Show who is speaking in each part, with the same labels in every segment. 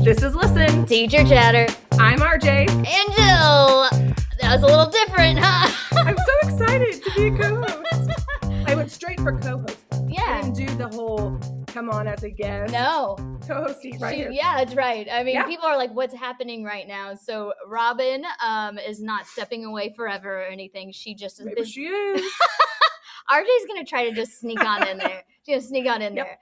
Speaker 1: This is Listen.
Speaker 2: Teacher Chatter.
Speaker 1: I'm RJ.
Speaker 2: And Jill. That was a little different, huh?
Speaker 1: I'm so excited to be a co-host. I went straight for co-host.
Speaker 2: Yeah.
Speaker 1: I didn't do the whole come on as a guest.
Speaker 2: No.
Speaker 1: Co-host seat right here.
Speaker 2: Yeah, that's right. I mean,
Speaker 1: Yeah.
Speaker 2: people are like, what's happening right now? So Robin is not stepping away forever or anything. She just
Speaker 1: Maybe she is.
Speaker 2: RJ's going to try to just sneak on in there. She's going to sneak on in
Speaker 1: Yep.
Speaker 2: there.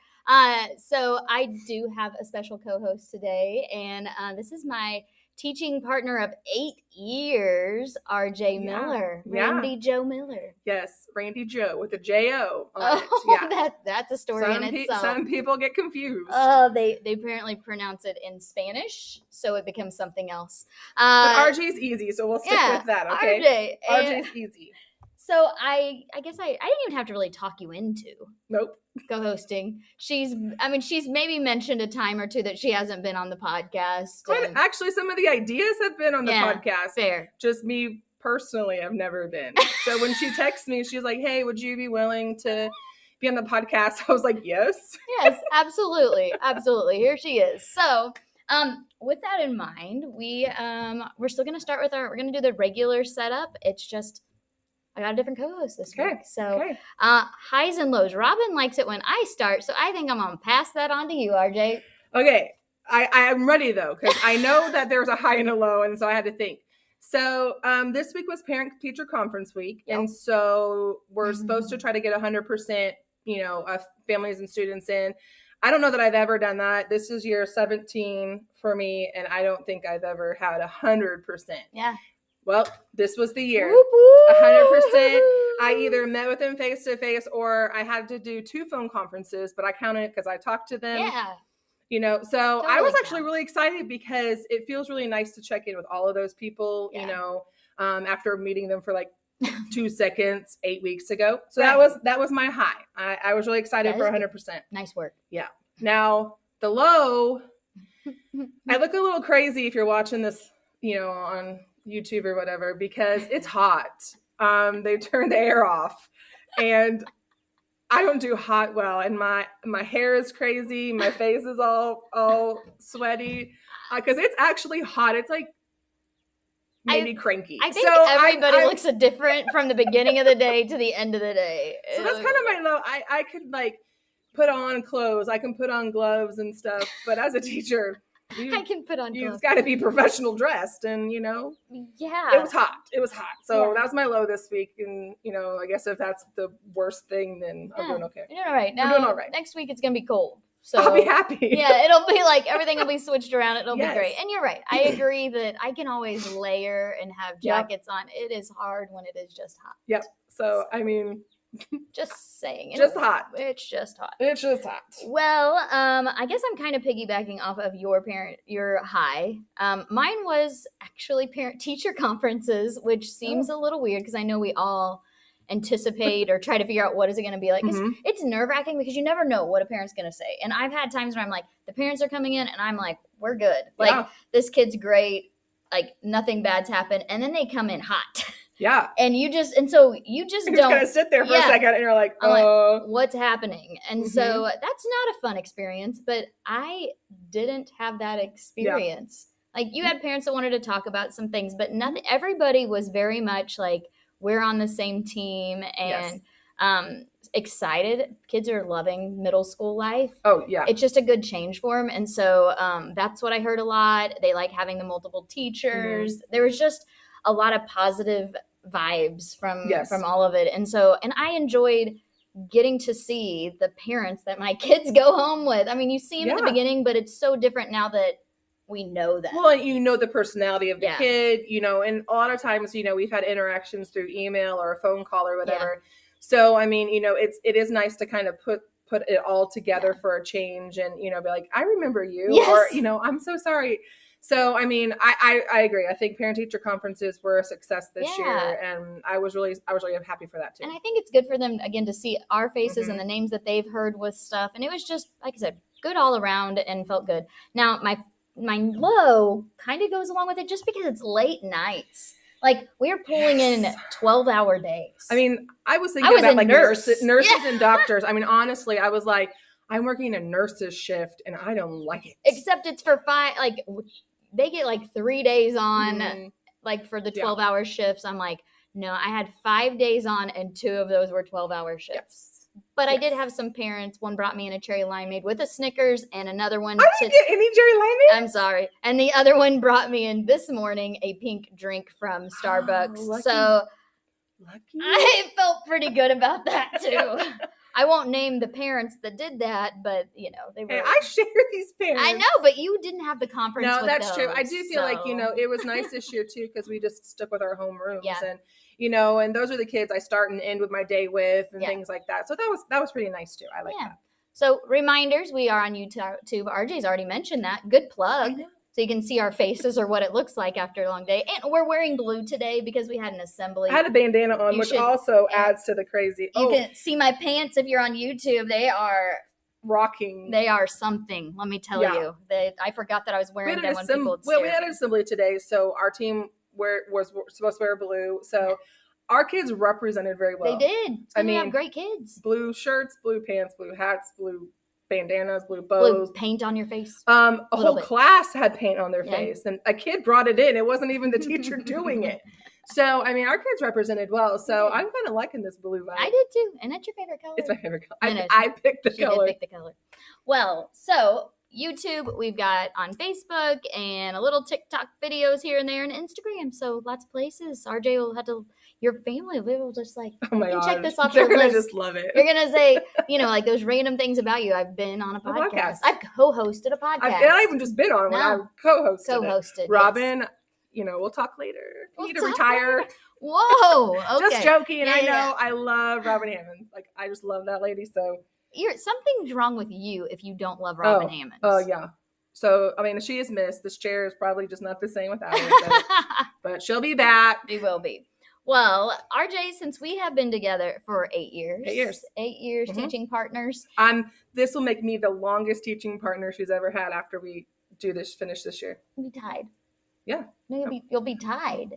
Speaker 2: So I do have a special co-host today, and this is my teaching partner of 8 years, RJ Miller.
Speaker 1: Yeah.
Speaker 2: Randi Jo Miller.
Speaker 1: Yes, Randi Jo with a J-O on
Speaker 2: Oh,
Speaker 1: it. Yeah.
Speaker 2: that's a story in itself.
Speaker 1: Some people get confused.
Speaker 2: They apparently pronounce it in Spanish, so it becomes something else.
Speaker 1: But RJ's easy, so we'll stick with that, okay? RJ's easy.
Speaker 2: So I guess I didn't even have to really talk you into
Speaker 1: Nope.
Speaker 2: co-hosting. She's maybe mentioned a time or two that she hasn't been on the podcast.
Speaker 1: And actually, some of the ideas have been on the podcast.
Speaker 2: Fair.
Speaker 1: Just me personally, I've never been. So when she texts me, she's like, hey, would you be willing to be on the podcast? I was like, yes.
Speaker 2: Yes, absolutely. Absolutely. Here she is. So with that in mind, we're still going to start with we're going to do the regular setup. It's just, I got a different co-host this week. So highs and lows. Robin likes it when I start, so I think I'm going to pass that on to you, RJ.
Speaker 1: Okay. I'm ready, though, because I know that there's a high and a low, and so I had to think. So this week was parent-teacher conference week, and so we're supposed to try to get 100%, of families and students in. I don't know that I've ever done that. This is year 17 for me, and I don't think I've ever had 100%.
Speaker 2: Yeah.
Speaker 1: Well, this was the year.
Speaker 2: Whoop, whoop.
Speaker 1: 100%. I either met with them face to face or I had to do 2 phone conferences, but I counted it because I talked to them.
Speaker 2: Yeah.
Speaker 1: So
Speaker 2: Totally
Speaker 1: I was actually really excited because it feels really nice to check in with all of those people, after meeting them for like 2 seconds 8 weeks ago. So that was my high. I was really excited for 100%.
Speaker 2: Nice work.
Speaker 1: Yeah. Now the low, I look a little crazy if you're watching this, on YouTube or whatever, because it's hot. They turned the air off and I don't do hot well. And my hair is crazy. My face is all sweaty because it's actually hot. It's like maybe cranky.
Speaker 2: I think everybody looks different from the beginning of the day to the end of the day.
Speaker 1: So that's kind of my low. I could like put on clothes. I can put on gloves and stuff. But as a teacher,
Speaker 2: I can put on
Speaker 1: you've got to be professional dressed, and
Speaker 2: Yeah,
Speaker 1: it was hot. So that was my low this week, and I guess if that's the worst thing, then I'm doing okay.
Speaker 2: You're doing all right. Now,
Speaker 1: we're doing all right.
Speaker 2: Next week it's gonna be cold, so
Speaker 1: I'll be happy.
Speaker 2: Yeah, it'll be like everything will be switched around. It'll
Speaker 1: Yes.
Speaker 2: be great. And you're right. I agree that I can always layer and have jackets on. It is hard when it is just hot.
Speaker 1: Yep. So I mean,
Speaker 2: just saying,
Speaker 1: just hot.
Speaker 2: It's just hot.
Speaker 1: It's just hot.
Speaker 2: Well, I guess I'm kind of piggybacking off of your high. Mine was actually parent-teacher conferences, which seems a little weird because I know we all anticipate or try to figure out what is it going to be like. It's nerve-wracking because you never know what a parent's going to say. And I've had times where I'm like, the parents are coming in and I'm like, we're good. Like, this kid's great. Like, nothing bad's happened. And then they come in hot.
Speaker 1: Yeah.
Speaker 2: And you just don't
Speaker 1: kind of sit there for a second and you're like,
Speaker 2: like, what's happening? And so that's not a fun experience, but I didn't have that experience. Yeah. Like, you had parents that wanted to talk about some things, but everybody was very much like, we're on the same team and excited. Kids are loving middle school life.
Speaker 1: Oh, yeah.
Speaker 2: It's just a good change for them. And so that's what I heard a lot. They like having the multiple teachers. There was just a lot of positive vibes from all of it. And I enjoyed getting to see the parents that my kids go home with. I mean, you see them at the beginning, but it's so different now that we know them.
Speaker 1: Well, the personality of the kid, and a lot of times, we've had interactions through email or a phone call or whatever. Yeah. So, I mean, it is nice to kind of put it all together for a change and, be like, I remember you, or, I'm so sorry. So, I mean, I agree. I think parent-teacher conferences were a success this year, and I was really happy for that too.
Speaker 2: And I think it's good for them, again, to see our faces and the names that they've heard with stuff. And it was just, like I said, good all around and felt good. Now, my low kind of goes along with it just because it's late nights. Like, we're pulling in 12-hour days.
Speaker 1: I mean, I was thinking about like nurses and doctors. I mean, honestly, I was like, I'm working a nurse's shift and I don't like it.
Speaker 2: Except it's for 5, like they get like 3 days on, like for the 12-hour shifts. I'm like, no, I had 5 days on and 2 of those were 12-hour shifts.
Speaker 1: Yes.
Speaker 2: But I did have some parents. One brought me in a cherry limeade with a Snickers, and another one.
Speaker 1: I didn't get any cherry limeade.
Speaker 2: I'm sorry. And the other one brought me in this morning a pink drink from Starbucks.
Speaker 1: Lucky.
Speaker 2: So
Speaker 1: Lucky.
Speaker 2: I felt pretty good about that too. I won't name the parents that did that, but you know they were.
Speaker 1: Hey, I share these parents.
Speaker 2: I know, but you didn't have the conference.
Speaker 1: No,
Speaker 2: with
Speaker 1: that's
Speaker 2: those,
Speaker 1: true. I do feel like it was nice this year too because we just stuck with our home rooms and and those are the kids I start and end with my day with and things like that. So that was pretty nice too. I like that.
Speaker 2: So reminders, we are on YouTube. RJ's already mentioned that. Good plug. So you can see our faces or what it looks like after a long day. And we're wearing blue today because we had an assembly.
Speaker 1: I had a bandana on, which also adds to the crazy.
Speaker 2: You can see my pants if you're on YouTube. They are
Speaker 1: rocking.
Speaker 2: They are something, let me tell you. I forgot that I was wearing them when people would
Speaker 1: we had an assembly today, so our team was supposed to wear blue. So our kids represented very well.
Speaker 2: They did. We have great kids.
Speaker 1: Blue shirts, blue pants, blue hats, blue bandanas, blue bows.
Speaker 2: Blue paint on your face.
Speaker 1: A whole class had paint on their face, and a kid brought it in. It wasn't even the teacher doing it. So, I mean, our kids represented well. So I'm kind of liking this blue vibe.
Speaker 2: I did too. And that's your favorite color?
Speaker 1: It's my favorite color. I picked the color.
Speaker 2: Did pick the color. Well, so YouTube, we've got on Facebook and a little TikTok videos here and there and Instagram. So lots of places. RJ will have to, your family will just like,
Speaker 1: oh my God.
Speaker 2: Check this off
Speaker 1: They're
Speaker 2: your
Speaker 1: going to
Speaker 2: list.
Speaker 1: just love it.
Speaker 2: You're going to say, like those random things about you. I've been on a podcast. I've co-hosted a podcast.
Speaker 1: I've not even just been on one. I've co-hosted. Robin, we'll talk later. You need to retire.
Speaker 2: Whoa. Okay.
Speaker 1: Just joking. I know. I love Robin Hammond. Like, I just love that lady. So
Speaker 2: something's wrong with you if you don't love Robin Hammond.
Speaker 1: Oh, yeah. So, I mean, she is missed. This chair is probably just not the same without her. But she'll be back.
Speaker 2: She will be. Well, RJ, since we have been together for 8 years.
Speaker 1: 8 years.
Speaker 2: Teaching partners.
Speaker 1: This will make me the longest teaching partner she's ever had after we finish this year.
Speaker 2: You'll be tied.
Speaker 1: Yeah.
Speaker 2: No, you'll be tied.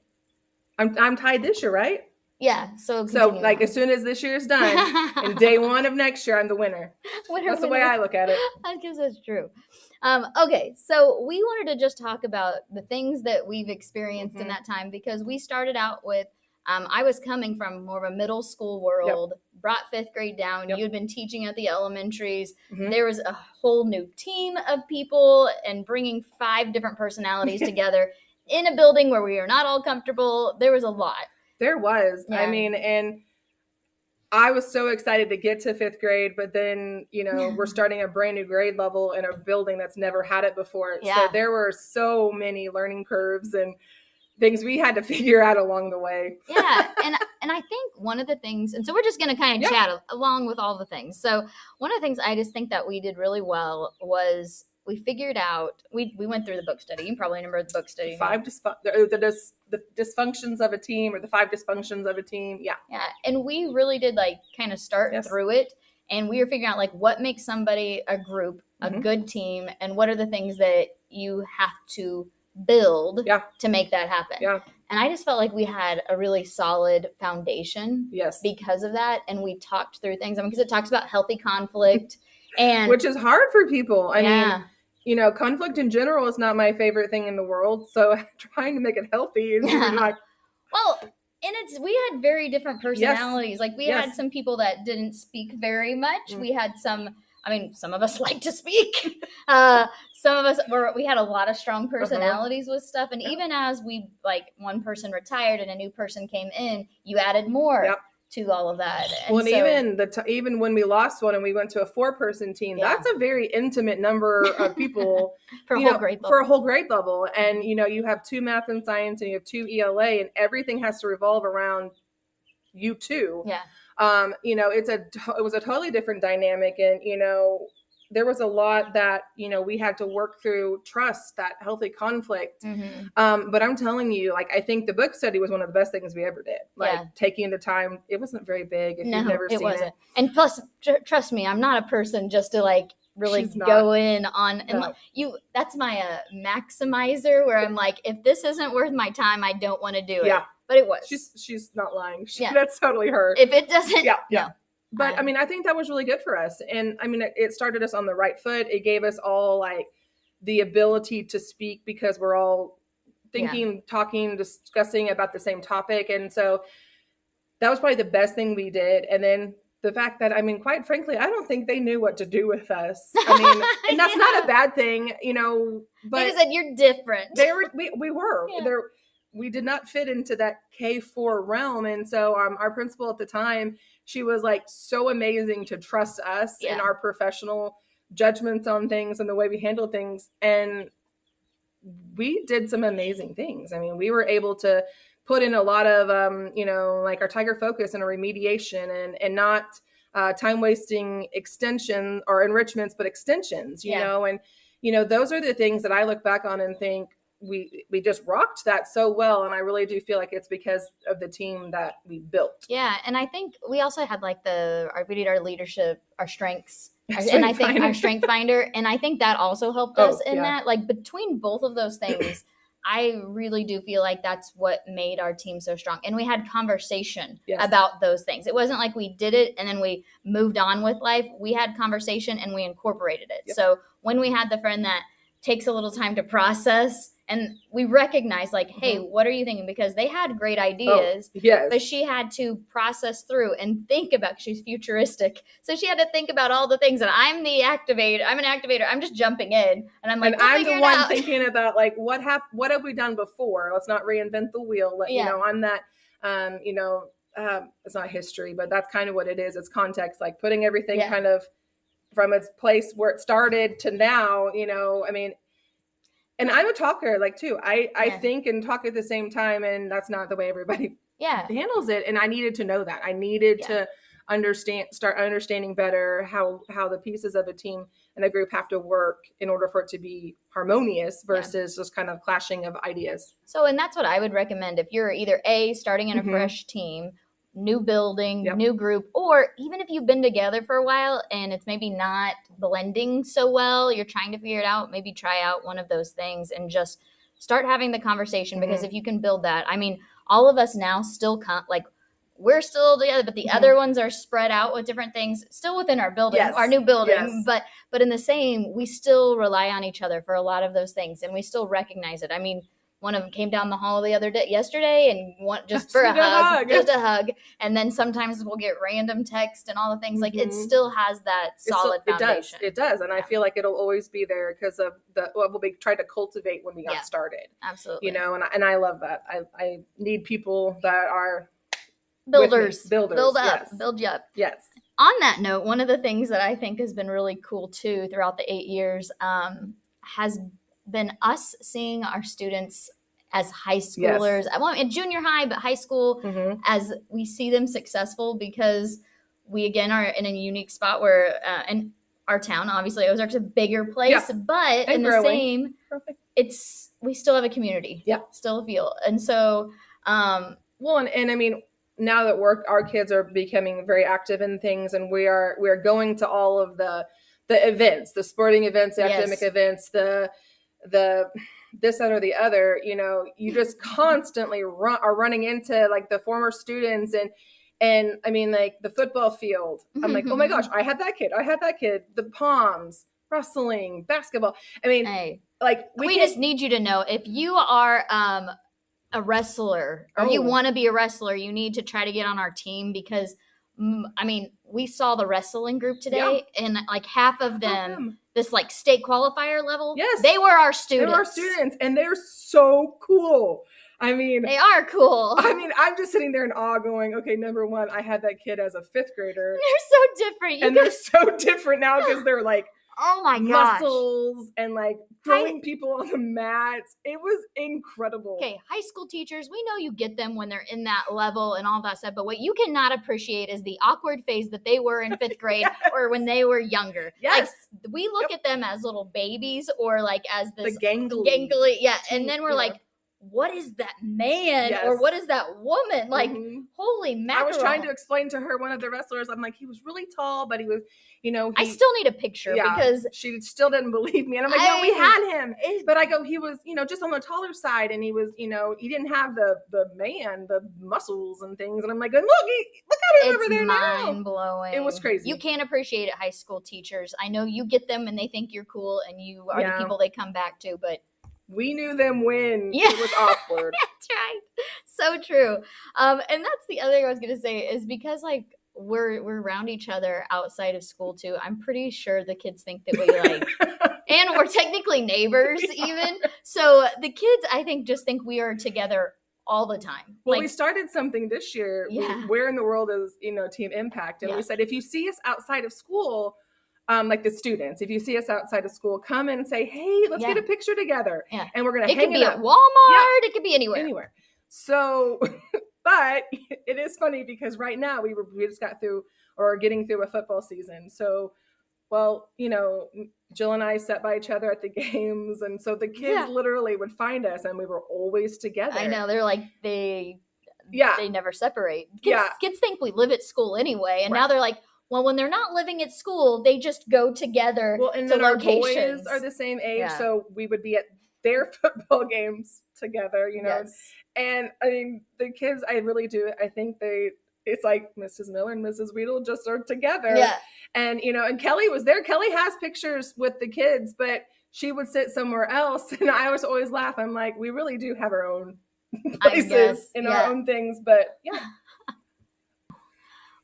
Speaker 1: I'm tied this year, right?
Speaker 2: Yeah. So
Speaker 1: like as soon as this year is done, and day 1 of next year, I'm the winner. That's the way I look at it.
Speaker 2: I guess that's true. Okay, so we wanted to just talk about the things that we've experienced in that time because we started out with, I was coming from more of a middle school world, brought 5th grade down. You'd been teaching at the elementaries. There was a whole new team of people and bringing 5 different personalities together in a building where we are not all comfortable. There was a lot. There was.
Speaker 1: Yeah. I mean, and I was so excited to get to 5th grade, but then, we're starting a brand new grade level in a building that's never had it before. Yeah. So there were so many learning curves and things we had to figure out along the way.
Speaker 2: Yeah. And I think one of the things, and so we're just going to kind of chat along with all the things. So one of the things I just think that we did really well was we figured out, we went through the book study. You probably remember the book study.
Speaker 1: The dysfunctions of a team, or the 5 dysfunctions of a team. Yeah.
Speaker 2: Yeah. And we really did kind of start through it. And we were figuring out what makes somebody a group, a good team, and what are the things that you have to build to make that happen.
Speaker 1: Yeah.
Speaker 2: And I just felt like we had a really solid foundation because of that. And we talked through things. Because it talks about healthy conflict. And
Speaker 1: which is hard for people. I mean, conflict in general is not my favorite thing in the world. So trying to make it healthy is like,
Speaker 2: well, and we had very different personalities. Like we had some people that didn't speak very much. We had some of us like to speak. Some of us we had a lot of strong personalities with stuff. And even as one person retired and a new person came in, you added more to all of that.
Speaker 1: And even when we lost one and we went to a 4-person team, that's a very intimate number of people
Speaker 2: for a whole grade level.
Speaker 1: And, you have 2 math and science and you have 2 ELA and everything has to revolve around you two.
Speaker 2: Yeah.
Speaker 1: It was a totally different dynamic. And, there was a lot that, we had to work through trust, that healthy conflict. But I'm telling you, I think the book study was one of the best things we ever did. Taking the time, it wasn't very big if you've never seen it.
Speaker 2: And plus, trust me, I'm not a person just to really go in on, and that's my maximizer where I'm like, if this isn't worth my time, I don't want to do it. But it was.
Speaker 1: She's not lying. That's totally her.
Speaker 2: If it doesn't,
Speaker 1: but I mean, I think that was really good for us. And I mean, it started us on the right foot. It gave us all like the ability to speak because we're all thinking, talking, discussing about the same topic. And so that was probably the best thing we did. And then the fact that, I mean, quite frankly, I don't think they knew what to do with us. I mean, and that's not a bad thing, you know, but
Speaker 2: they said you're different.
Speaker 1: We were there. We did not fit into that K4 realm. And so our principal at the time, she was like so amazing to trust us in our professional judgments on things and the way we handle things. And we did some amazing things. I mean, we were able to put in a lot of, you know, like our Tiger Focus and a remediation and not time wasting extension or enrichments, but extensions, you know, and, you know, those are the things that I look back on and think we just rocked that so well. And I really do feel like it's because of the team that we built.
Speaker 2: Yeah. And I think we also had like we did our leadership, our strengths. And I think our strength finder, and I think that also helped us in that, like between both of those things, I really do feel like that's what made our team so strong. And we had conversation about those things. It wasn't like we did it and then we moved on with life. We had conversation and we incorporated it. Yep. So when we had the friend that takes a little time to process and we recognize like, hey, what are you thinking? Because they had great ideas, but she had to process through and think about, she's futuristic. So she had to think about all the things, and I'm an activator. I'm just jumping in and I'm like,
Speaker 1: and I'm the one thinking about like, what have we done before? Let's not reinvent the wheel. You know, I'm that, you know, it's not history, but that's kind of what it is. It's context, like putting everything kind of from its place where it started to now, you know, I mean, and I'm a talker, like too. I think and talk at the same time, and that's not the way everybody handles it. And I needed to know that. I needed to start understanding better how the pieces of a team and a group have to work in order for it to be harmonious versus just kind of clashing of ideas.
Speaker 2: So, and that's what I would recommend if you're either starting in a fresh team, new building, new group, or even if you've been together for a while and it's maybe not blending so well, you're trying to figure it out, maybe try out one of those things and just start having the conversation, because if you can build that, I mean, all of us now still we're still together, but the other ones are spread out with different things, still within our building, our new building, but in the same, we still rely on each other for a lot of those things, and we still recognize it. I mean, one of them came down the hall yesterday and just for a hug. And then sometimes we'll get random text and all the things. Like it still has that solid foundation.
Speaker 1: It does. And I feel like it'll always be there because of what we tried to cultivate when we got started.
Speaker 2: Absolutely.
Speaker 1: You know, and I love that. I need people that are
Speaker 2: builders.
Speaker 1: Build
Speaker 2: you up.
Speaker 1: Yes.
Speaker 2: On that note, one of the things that I think has been really cool too throughout the 8 years has been us seeing our students as high schoolers, well, in junior high, but high school, as we see them successful, because we, again, are in a unique spot where, in our town, obviously Ozark's a bigger place, but and in the same, we still have a community, still a feel. And so,
Speaker 1: well, and I mean, now that our kids are becoming very active in things, and we are going to all of the events, the sporting events, the academic events, the this, that, or the other, you know, you just constantly are running into like the former students and I mean, like the football field. I'm like, oh my gosh, I had that kid, the Palms, wrestling, basketball. I mean, like
Speaker 2: we just need you to know, if you are a wrestler or you want to be a wrestler, you need to try to get on our team, because I mean, we saw the wrestling group today, and like half of them, this like state qualifier level, they were our students.
Speaker 1: And they're so cool. I mean,
Speaker 2: they are cool.
Speaker 1: I mean, I'm just sitting there in awe going, okay, number one, I had that kid as a 5th grader.
Speaker 2: They're so different.
Speaker 1: They're so different now because they're like,
Speaker 2: oh my gosh,
Speaker 1: muscles and like throwing people on the mats. It was incredible.
Speaker 2: Okay, high school teachers, we know you get them when they're in that level and all that stuff, but what you cannot appreciate is the awkward phase that they were in 5th grade or when they were younger. Like, we look at them as little babies or like as this
Speaker 1: the gangly.
Speaker 2: Yeah, and then we're like, what is that man
Speaker 1: Yes.
Speaker 2: or what is that woman? Like, holy mackerel.
Speaker 1: I was trying to explain to her one of the wrestlers. I'm like, he was really tall, but he was,
Speaker 2: I still need a picture because
Speaker 1: she still didn't believe me. And I'm like, no, we had him. But I go, he was, just on the taller side, and he was, he didn't have the muscles and things. And I'm like, look at him over there now.
Speaker 2: It's mind-blowing.
Speaker 1: It was crazy.
Speaker 2: You can't appreciate it, high school teachers. I know you get them and they think you're cool and you are the people they come back to, but
Speaker 1: we knew them when it was awkward.
Speaker 2: That's right. So true. And that's the other thing I was going to say is because like we're around each other outside of school too. I'm pretty sure the kids think that we like, and we're technically neighbors even. So the kids, I think, just think we are together all the time.
Speaker 1: Well, we started something this year.
Speaker 2: Yeah.
Speaker 1: Where in the world is, Team Impact? And we said, if you see us outside of school, like the students, if you see us outside of school, come and say, hey, let's get a picture together.
Speaker 2: Yeah.
Speaker 1: And we're going to hang it up.
Speaker 2: It could be at Walmart. It could be anywhere. So, but it is funny because right now we just got through or getting through a football season. So, well, Jill and I sat by each other at the games. And so the kids literally would find us and we were always together. I know. They're like, they never separate. Kids think we live at school anyway. And now they're like, well, when they're not living at school, they just go together
Speaker 1: and
Speaker 2: to
Speaker 1: then
Speaker 2: locations.
Speaker 1: Our boys are the same age, so we would be at their football games together, Yes. And I mean, the kids, I really do. I think it's like Mrs. Miller and Mrs. Weedle just are together. Yeah. And, and Kelly was there. Kelly has pictures with the kids, but she would sit somewhere else. And I was always laugh. I'm like, we really do have our own places and our own things, but yeah.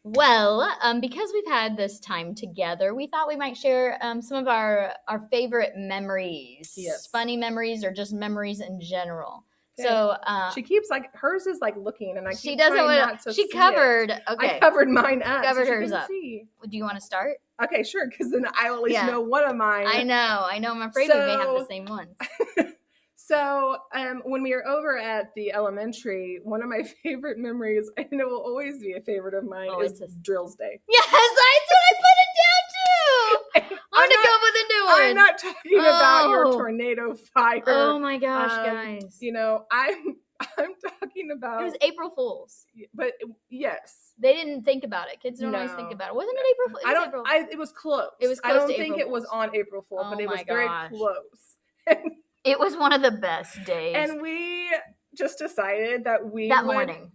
Speaker 2: Well, because we've had this time together, we thought we might share some of our favorite memories.
Speaker 1: Yes.
Speaker 2: Funny memories or just memories in general.
Speaker 1: Okay.
Speaker 2: So
Speaker 1: she keeps hers is like looking, and
Speaker 2: she doesn't want to. She covered.
Speaker 1: It.
Speaker 2: Okay,
Speaker 1: I covered mine up.
Speaker 2: Covered hers up.
Speaker 1: See.
Speaker 2: Do you want to start?
Speaker 1: Okay, sure. Because then I at least know one of mine.
Speaker 2: I know. I'm afraid we may have the same ones.
Speaker 1: So when we were over at the elementary, one of my favorite memories, and it will always be a favorite of mine, is Drills Day.
Speaker 2: Yes, that's what I put it down too. I'm going to go with a new one.
Speaker 1: I'm not talking about your tornado fire.
Speaker 2: Oh my gosh, guys.
Speaker 1: I'm talking about...
Speaker 2: It was April Fool's.
Speaker 1: But yes.
Speaker 2: They didn't think about it. Kids don't always think about it. Wasn't it April Fool's?
Speaker 1: It was close.
Speaker 2: It was close.
Speaker 1: I don't think it was on April Fool's, but it was very close.
Speaker 2: It was one of the best days.
Speaker 1: And we just decided that we
Speaker 2: That morning,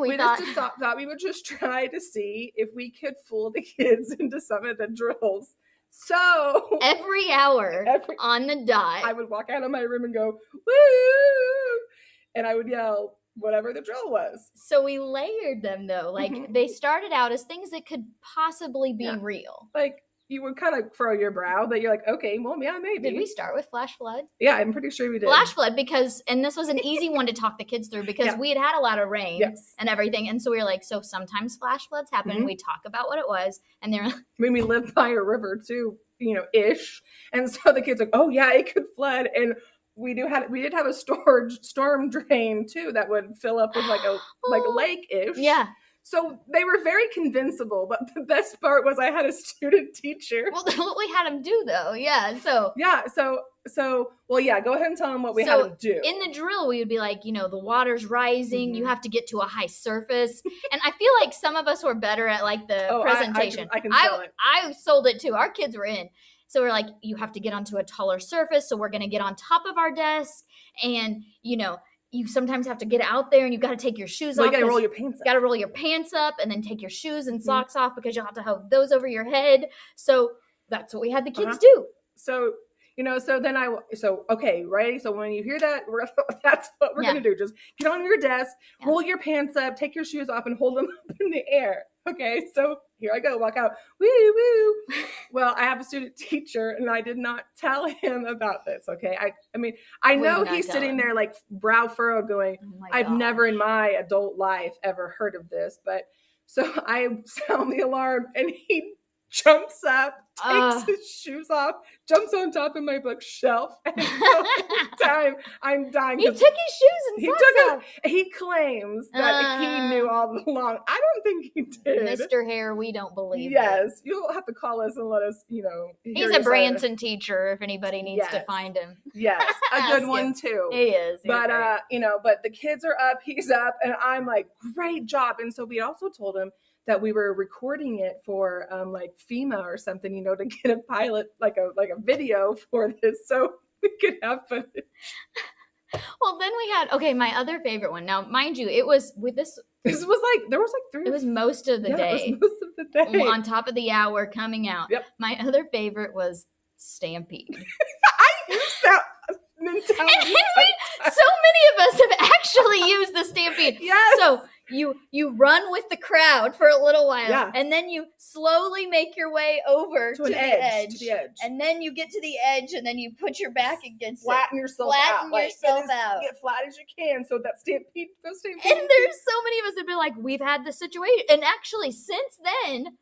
Speaker 2: we
Speaker 1: thought we would just try to see if we could fool the kids into some of the drills. So
Speaker 2: every hour on the dot,
Speaker 1: I would walk out of my room and go, woo! And I would yell whatever the drill was.
Speaker 2: So we layered them though. Like they started out as things that could possibly be real.
Speaker 1: Like you would kind of furrow your brow, but you're like, okay, well, yeah, maybe.
Speaker 2: Did we start with flash flood?
Speaker 1: Yeah, I'm pretty sure we did.
Speaker 2: Flash flood and this was an easy one to talk the kids through because we had a lot of rain and everything. And so we were like, so sometimes flash floods happen. And we talk about what it was. And they're like,
Speaker 1: I mean, we lived by a river too, ish. And so the kids like, oh yeah, it could flood. And we did have a storm drain too that would fill up with like a lake-ish.
Speaker 2: Yeah.
Speaker 1: So they were very convincible, but the best part was I had a student teacher.
Speaker 2: Well, what we had them do though, So
Speaker 1: go ahead and tell them what we had them do.
Speaker 2: In the drill, we would be like, the water's rising. You have to get to a high surface, and I feel like some of us were better at like the presentation.
Speaker 1: I can sell it.
Speaker 2: I sold it too. Our kids were in. So we're like, you have to get onto a taller surface. So we're going to get on top of our desk, and you sometimes have to get out there and you've got to take your shoes off.
Speaker 1: You got to roll your pants up.
Speaker 2: Got to roll your pants up and then take your shoes and socks off because you'll have to hold those over your head. So that's what we had the kids do.
Speaker 1: So, okay, ready? So when you hear that, that's what we're going to do. Just get on your desk, roll your pants up, take your shoes off and hold them up in the air. Okay, so here I go, walk out, woo, woo. Well, I have a student teacher, and I did not tell him about this, okay? I know he's sitting there like brow furrowed going, I've never in my adult life ever heard of this, but so I sound the alarm, and he jumps up, takes his shoes off, jumps on top of my bookshelf, and the whole time I'm dying.
Speaker 2: He took his shoes and socks off.
Speaker 1: He claims that he knew all along. I don't think he did.
Speaker 2: Mr. Hare, we don't believe
Speaker 1: Yes, you'll have to call us and let us,
Speaker 2: He's a Branson teacher if anybody needs to find him.
Speaker 1: Yes, a good one too.
Speaker 2: He is.
Speaker 1: But, but the kids are up, he's up, and I'm like, great job. And so we also told him that we were recording it for like FEMA or something, to get a pilot, like a video for this, so we could have footage.
Speaker 2: Well, then we had, my other favorite one. Now, mind you, it was with this.
Speaker 1: This was like, there was like 3.
Speaker 2: It was most of the day.
Speaker 1: It was most of the day.
Speaker 2: On top of the hour coming out.
Speaker 1: Yep.
Speaker 2: My other favorite was Stampede.
Speaker 1: I used that mentality.
Speaker 2: So many of us have actually used the Stampede.
Speaker 1: Yes.
Speaker 2: So you run with the crowd for a little while, and then you slowly make your way over to the edge. And then you get to the edge, and then you put your back against
Speaker 1: Flatten yourself out.
Speaker 2: Get
Speaker 1: flat as you can, so that Stampede goes Stampede.
Speaker 2: And there's so many of us that be like, we've had this situation. And actually, since then,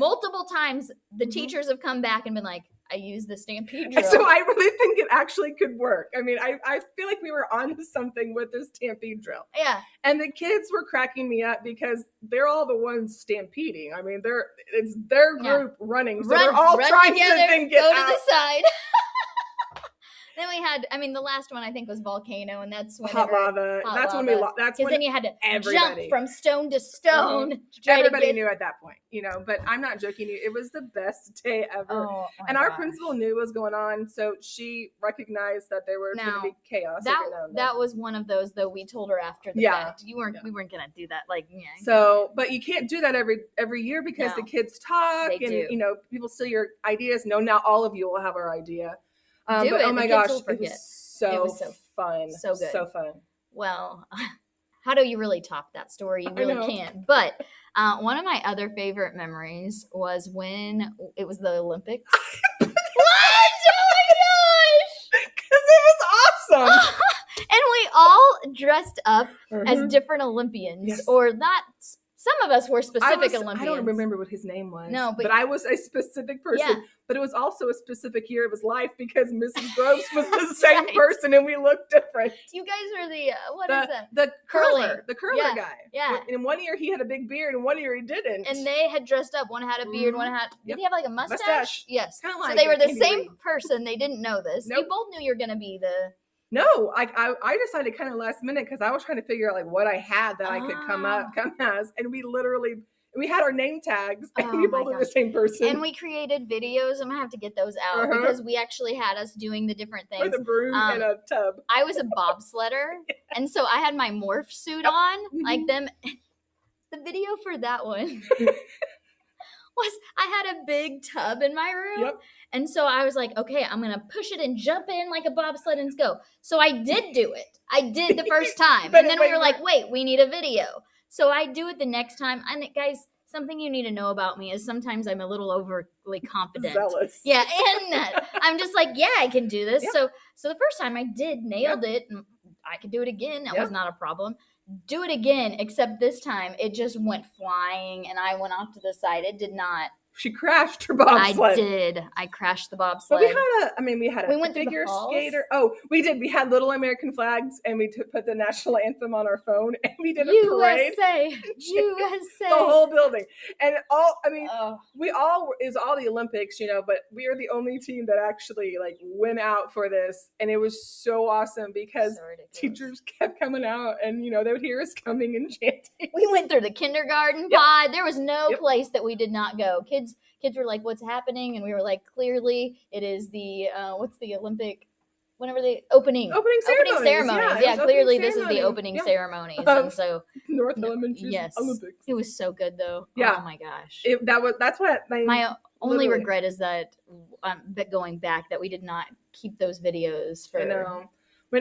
Speaker 2: multiple times, the teachers have come back and been like, I use the Stampede drill.
Speaker 1: So I really think it actually could work. I mean, I feel like we were onto something with this Stampede drill.
Speaker 2: Yeah.
Speaker 1: And the kids were cracking me up because they're all the ones stampeding. I mean, it's their group running. So they're all trying
Speaker 2: together,
Speaker 1: to then get
Speaker 2: go
Speaker 1: out.
Speaker 2: To the side. Then we had, the last one I think was Volcano, and that's when
Speaker 1: Hot lava. That's when we lost. That's when
Speaker 2: then you had to jump from stone to stone.
Speaker 1: Everybody knew at that point, but I'm not joking you. It was the best day ever. And our principal knew what was going on, so she recognized that there was going to be chaos.
Speaker 2: That was one of those, though. We told her after the fact. We weren't going to do that.
Speaker 1: So, but you can't do that every year because the kids talk and people steal your ideas. No, not all of you will have our idea. Oh my gosh, it was so fun.
Speaker 2: So good.
Speaker 1: So fun.
Speaker 2: Well, how do you really top that story? You really can't. But one of my other favorite memories was when it was the Olympics. What? Oh my gosh!
Speaker 1: Because it was awesome.
Speaker 2: And we all dressed up as different Olympians, or not. Some of us were specific Olympians.
Speaker 1: I don't remember what his name was.
Speaker 2: No,
Speaker 1: but I was a specific person. Yeah. But it was also a specific year of his life because Mrs. Gross was the same person and we looked different.
Speaker 2: You guys were the
Speaker 1: the curler guy.
Speaker 2: Yeah.
Speaker 1: In one year he had a big beard and one year he didn't.
Speaker 2: And they had dressed up. One had a beard, one had did he have like a mustache? Yes.
Speaker 1: Kind of like
Speaker 2: so they were the same person. They didn't know this. Nope. You both knew you were gonna be the
Speaker 1: No, I decided kind of last minute because I was trying to figure out what I had that I could come as, and we had our name tags, and we both were the same person.
Speaker 2: And we created videos. I'm gonna have to get those out because we actually had us doing the different things.
Speaker 1: With a broom and a tub.
Speaker 2: I was a bobsledder, and so I had my morph suit on, like them. The video for that one was I had a big tub in my room.
Speaker 1: Yep.
Speaker 2: And so I was like, okay, I'm going to push it and jump in like a bobsled and go. So I did do it. I did the first time. And then we were like, wait, we need a video. So I do it the next time. And guys, something you need to know about me is sometimes I'm a little overly confident.
Speaker 1: Zealous.
Speaker 2: Yeah. And I'm just like, yeah, I can do this. Yep. So the first time I nailed it. And I could do it again. That was not a problem. Do it again, except this time it just went flying and I went off to the side. It did not.
Speaker 1: She crashed her bobsled.
Speaker 2: I did. I crashed the bobsled.
Speaker 1: But we had a figure skater. Oh, we did. We had little American flags and we put the national anthem on our phone and we did a parade.
Speaker 2: USA.
Speaker 1: The whole building. And it was all the Olympics, but we are the only team that actually went out for this. And it was so awesome because teachers kept coming out and, they would hear us coming and chanting.
Speaker 2: We went through the kindergarten pod. There was no place that we did not go. Kids were like, what's happening? And we were like, clearly it is the, what's the Olympic, whenever the opening ceremonies. Yeah, clearly this is the opening ceremonies. And so
Speaker 1: North Elementary Olympics.
Speaker 2: It was so good though.
Speaker 1: Yeah.
Speaker 2: Oh my gosh.
Speaker 1: That's what
Speaker 2: my only regret is that going back that we did not keep those videos for.
Speaker 1: I know.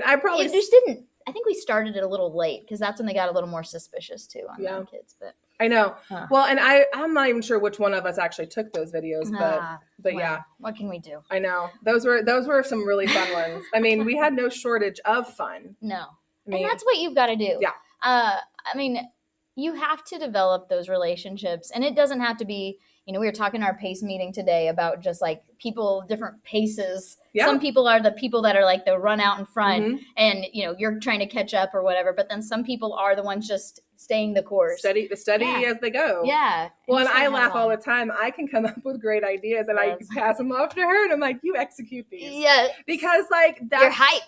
Speaker 1: I probably
Speaker 2: just didn't. I think we started it a little late because that's when they got a little more suspicious too on young kids. But
Speaker 1: I know. Huh. Well, and I'm not even sure which one of us actually took those videos, but yeah.
Speaker 2: What can we do?
Speaker 1: I know. Those were some really fun ones. I mean, we had no shortage of fun.
Speaker 2: No. And that's what you've got to do.
Speaker 1: Yeah.
Speaker 2: You have to develop those relationships, and it doesn't have to be, we were talking in our pace meeting today about just like people, different paces.
Speaker 1: Yeah.
Speaker 2: Some people are the people that are like the run out in front and, you're trying to catch up or whatever. But then some people are the ones just staying the course.
Speaker 1: Study as they go.
Speaker 2: Yeah.
Speaker 1: Well, and I laugh all the time. I can come up with great ideas and I pass them off to her and I'm like, you execute these.
Speaker 2: Yeah.
Speaker 1: Because like that's
Speaker 2: your hype.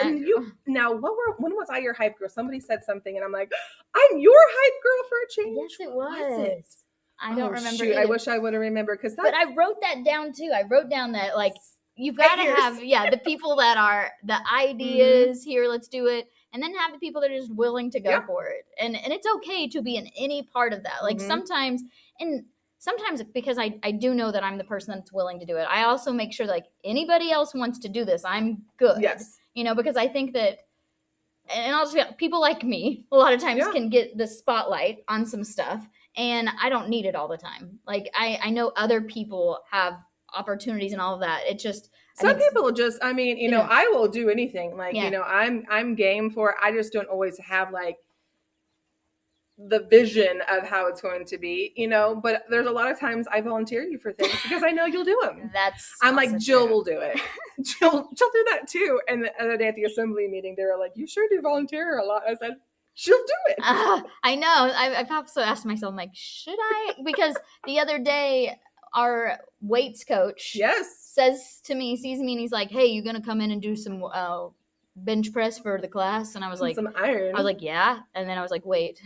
Speaker 1: And now when was I your hype girl? Somebody said something and I'm like, I'm your hype girl for a change.
Speaker 2: Yes, it was. I don't remember.
Speaker 1: Shoot, I wish I would have remembered
Speaker 2: but I wrote that down too. I wrote down that like you've got to have the people that are the ideas here. Let's do it. And then have the people that are just willing to go for it. And it's okay to be in any part of that. Like sometimes because I do know that I'm the person that's willing to do it. I also make sure like anybody else wants to do this, I'm good.
Speaker 1: Yes.
Speaker 2: Because I think that, and I'll just be, people like me a lot of times can get the spotlight on some stuff and I don't need it all the time. Like I know other people have opportunities and all of that. It just,
Speaker 1: some people just, I will do anything. Like, I'm game for it. I just don't always have like the vision of how it's going to be, but there's a lot of times I volunteer you for things because I know you'll do them. I'm like, Jill will do it. Jill do that too. And the other day at the assembly meeting, they were like, you sure do volunteer a lot. I said, she'll do it.
Speaker 2: I know. I've also asked myself, I'm like, should I? Because the other day, our weights coach sees me and he's like, hey, you going to come in and do some bench press for the class? And I was like,
Speaker 1: some iron.
Speaker 2: I was like, yeah. And then I was like, wait.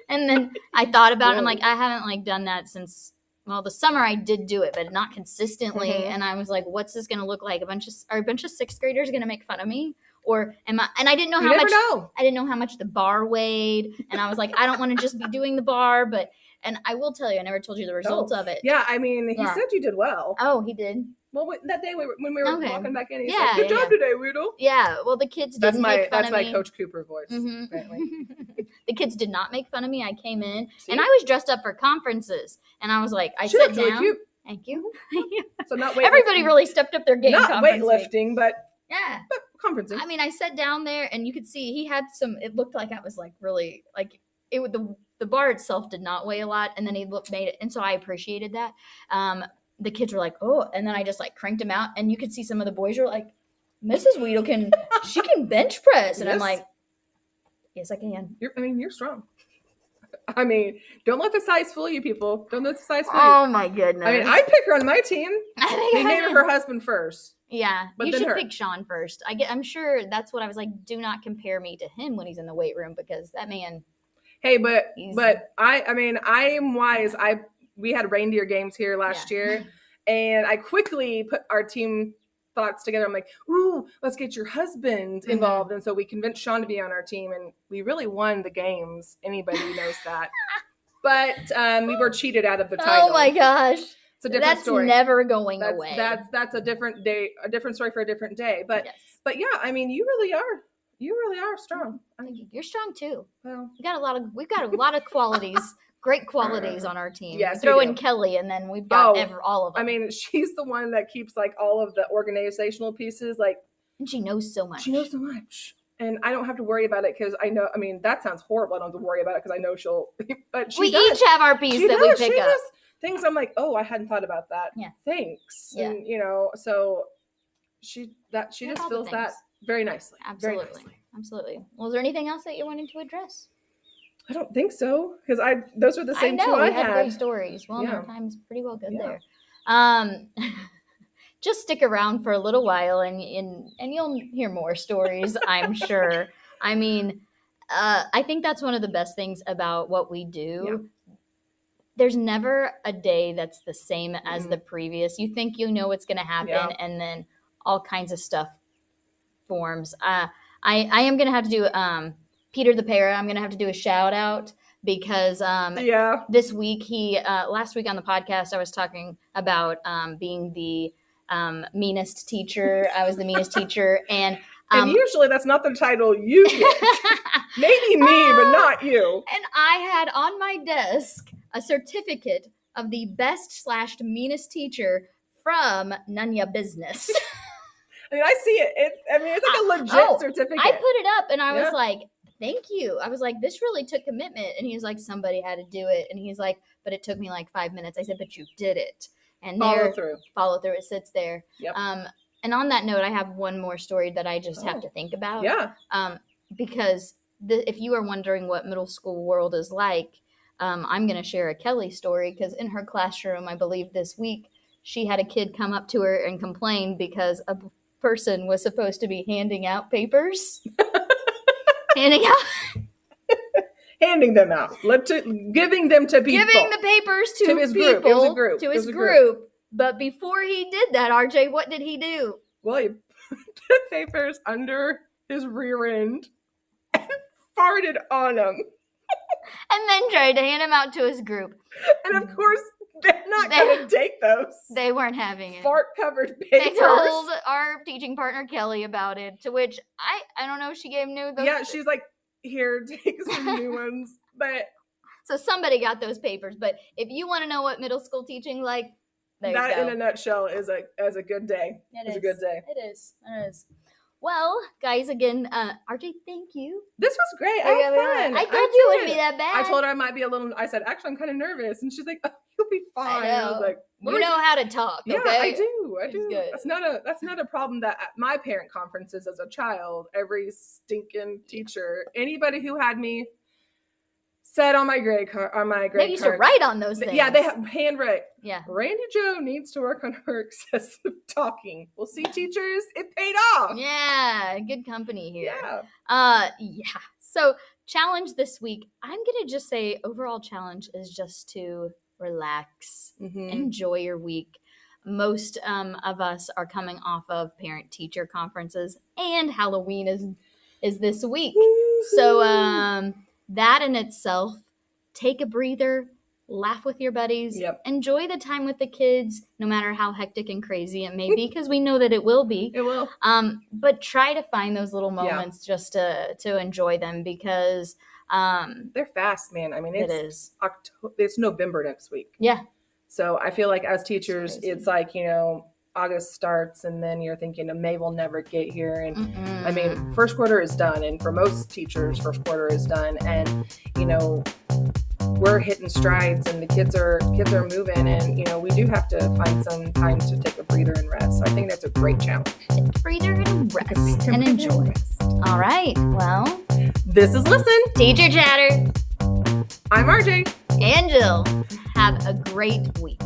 Speaker 2: And then I thought about it. I'm like, I haven't like done that since, the summer I did do it, but not consistently. And I was like, what's this going to look like? Are a bunch of sixth graders going to make fun of me? Or am I? And I didn't know how much. I didn't know how much the bar weighed. And I was like, I don't want to just be doing the bar, but. And I will tell you, I never told you the results of it.
Speaker 1: Yeah, he said you did well.
Speaker 2: Oh, he did?
Speaker 1: Well, that day when we were walking back in, he said, good job today, Weedle.
Speaker 2: Yeah, well, the kids didn't make fun of me.
Speaker 1: That's my Coach Cooper voice, apparently.
Speaker 2: The kids did not make fun of me. I came in, and I was dressed up for conferences. And I was like, I sat down. Really cute. Thank you.
Speaker 1: So not weightlifting.
Speaker 2: Everybody really stepped up their game.
Speaker 1: Not weightlifting, but conferencing.
Speaker 2: I mean, I sat down there, and you could see he had some, it looked like I was like really, like, it would, the bar itself did not weigh a lot, and then he made it, and so I appreciated that. The kids were like, oh, and then I just like cranked him out, and you could see some of the boys were like, Mrs. Weedle can bench press, and I'm like, yes, I can.
Speaker 1: You're strong. Don't let the size fool you, people. Don't let the size fool you.
Speaker 2: Oh my goodness.
Speaker 1: I'd pick her on my team. They named her husband first.
Speaker 2: Yeah, but you should pick Sean first. I'm sure that's what I was like. Do not compare me to him when he's in the weight room because that man.
Speaker 1: Hey, but I am wise. We had reindeer games here last year, and I quickly put our team thoughts together. I'm like, ooh, let's get your husband involved. And so we convinced Sean to be on our team, and we really won the games. Anybody knows that. But we were cheated out of the title.
Speaker 2: Oh my gosh.
Speaker 1: It's a different story.
Speaker 2: That's never going away.
Speaker 1: That's a different day, a different story for a different day. But you really are. You really are strong.
Speaker 2: You're strong too.
Speaker 1: Well,
Speaker 2: we've got a lot of qualities, great qualities on our team.
Speaker 1: Yes,
Speaker 2: throw in Kelly, and then we've got all of them.
Speaker 1: She's the one that keeps like all of the organizational pieces. Like,
Speaker 2: and she knows so much.
Speaker 1: And I don't have to worry about it because I know. That sounds horrible. I don't have to worry about it because I know she'll. But
Speaker 2: we each have our piece we pick up.
Speaker 1: Things I'm like, oh, I hadn't thought about that.
Speaker 2: Yeah.
Speaker 1: Thanks. Yeah. And so she just feels that very nicely.
Speaker 2: Absolutely.
Speaker 1: Very nicely.
Speaker 2: Absolutely. Well, is there anything else that you're wanting to address?
Speaker 1: I don't think so because those are the same two I had.
Speaker 2: Great stories. Well, our time's pretty well good there. Just stick around for a little while and you'll hear more stories, I'm sure. I think that's one of the best things about what we do. Yeah. There's never a day that's the same as the previous. You think you know what's going to happen, and then all kinds of stuff forms. I am going to have to do Peter the Para. I'm going to have to do a shout out because this week last week on the podcast I was talking about being the meanest teacher. I was the meanest teacher, and
Speaker 1: usually that's not the title you get. Maybe me, but not you.
Speaker 2: And I had on my desk a certificate of the best/meanest teacher from Nunya Business.
Speaker 1: I see it. It's like a legit certificate.
Speaker 2: I put it up and I was like, thank you. I was like, this really took commitment. And he was like, somebody had to do it. And he's like, but it took me like 5 minutes. I said, but you did it. And
Speaker 1: Follow through.
Speaker 2: It sits there.
Speaker 1: Yep.
Speaker 2: And on that note, I have one more story that I just have to think about.
Speaker 1: Yeah.
Speaker 2: Because if you are wondering what middle school world is like, I'm going to share a Kelly story, because in her classroom, I believe this week, she had a kid come up to her and complain because a person was supposed to be handing out papers. Handing
Speaker 1: them out. Giving them to people.
Speaker 2: Giving the papers to
Speaker 1: his
Speaker 2: people.
Speaker 1: Group. It was a group.
Speaker 2: To his group. But before he did that, RJ, what did he do?
Speaker 1: Well, he put the papers under his rear end and farted on them.
Speaker 2: And then tried to hand them out to his group.
Speaker 1: And of course, they're not going to take those.
Speaker 2: They weren't having it.
Speaker 1: Fart-covered papers.
Speaker 2: They told our teaching partner, Kelly, about it, to which I don't know, she gave him those.
Speaker 1: Yeah, she's like, here, take some new ones. But
Speaker 2: so somebody got those papers. But if you want to know what middle school teaching like, there you go.
Speaker 1: That in a nutshell is a good day. It's a good day.
Speaker 2: It is. Well, guys, again, RJ, thank you.
Speaker 1: This was great. I had fun.
Speaker 2: I thought you wouldn't be that bad.
Speaker 1: I told her I might be I said, actually, I'm kind of nervous. And she's like, oh, you'll be fine.
Speaker 2: I
Speaker 1: was like,
Speaker 2: you know how to talk, okay?
Speaker 1: Yeah, I do.
Speaker 2: Good.
Speaker 1: That's not a problem that at my parent conferences as a child, every stinking teacher, anybody who had me said on my grade card,
Speaker 2: they used to write on those things.
Speaker 1: Yeah, they have handwrite.
Speaker 2: Yeah.
Speaker 1: Randy Jo needs to work on her excessive talking. Well, see, teachers, it paid off.
Speaker 2: Yeah, good company here.
Speaker 1: Yeah.
Speaker 2: Yeah. So challenge this week, I'm gonna just say overall challenge is just to relax, enjoy your week. Most of us are coming off of parent-teacher conferences, and Halloween is this week. So that in itself, take a breather, laugh with your buddies, enjoy the time with the kids, no matter how hectic and crazy it may be, because we know that it will be.
Speaker 1: It will.
Speaker 2: But try to find those little moments just to enjoy them, because
Speaker 1: they're fast, man. I mean, it's November next week.
Speaker 2: Yeah.
Speaker 1: So I feel like as teachers, it's like, August starts and then you're thinking May will never get here. And I mean, first quarter is done. And for most teachers, first quarter is done. And, we're hitting strides and the kids are moving. And, we do have to find some time to take a breather and rest. So I think that's a great challenge.
Speaker 2: Take a breather and rest and enjoy. All right. Well,
Speaker 1: this is Listen.
Speaker 2: Teacher Chatter.
Speaker 1: I'm RJ.
Speaker 2: And Jill. Have a great week.